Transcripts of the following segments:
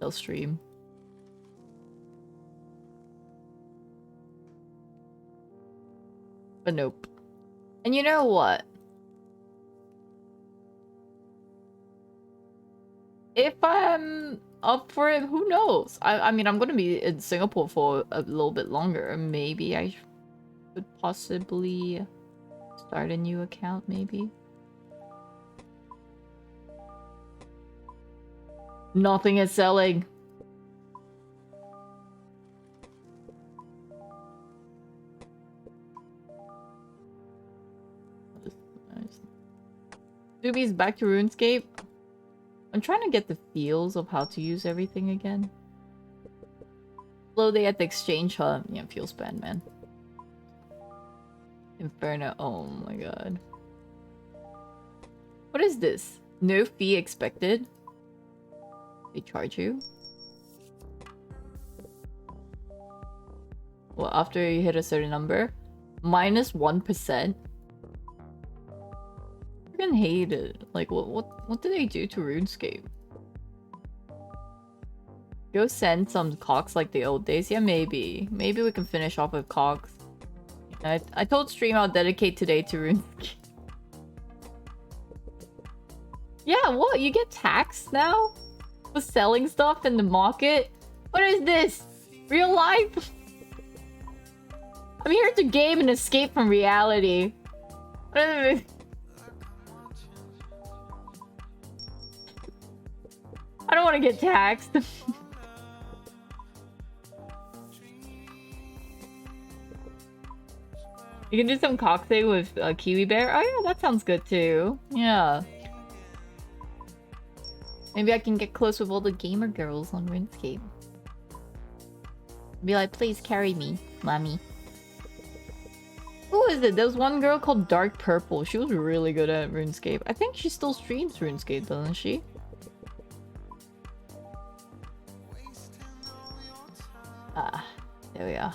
they'll stream. But nope. And you know what? If I'm up for it, who knows? I mean, I'm gonna be in Singapore for a little bit longer. Maybe I could possibly start a new account, maybe. Nothing is selling. Doobie's back to RuneScape. I'm trying to get the feels of how to use everything again. Slow day at the exchange hub. Yeah, feels bad, man. Inferno. Oh my god. What is this? No fee expected? They charge you? Well, after you hit a certain number? Minus 1%? I freaking hate it. Like, what do they do to RuneScape? Go send some Cox like the old days? Yeah, maybe. Maybe we can finish off with Cox. I told Stream I'll dedicate today to RuneScape. Yeah, what? You get taxed now? For selling stuff in the market? What is this? Real life? I'm here to game and escape from reality. I don't want to get taxed. You can do some cocktail with Kiwi Bear. Oh yeah, that sounds good too. Yeah. Maybe I can get close with all the gamer girls on RuneScape. Be like, please carry me, mommy. Who is it? There was one girl called Dark Purple. She was really good at RuneScape. I think she still streams RuneScape, doesn't she? Ah, there we are.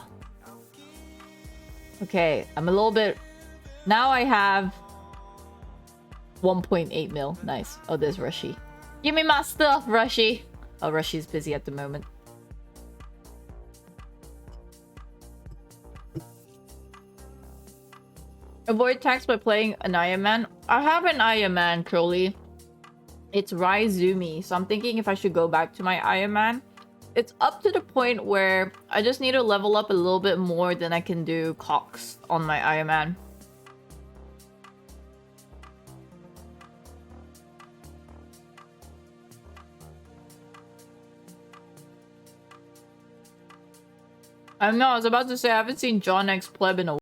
Okay, I'm a little bit... Now I have 1.8 mil. Nice. Oh, there's Rushy. Give me my stuff, Rushy. Oh, Rushy's busy at the moment. Avoid tax by playing an Iron Man. I have an Iron Man, Crowley. It's Raizumi, so I'm thinking if I should go back to my Iron Man. It's up to the point where I just need to level up a little bit more than I can do Cox on my Iron Man. I know, I was about to say I haven't seen John X Pleb in a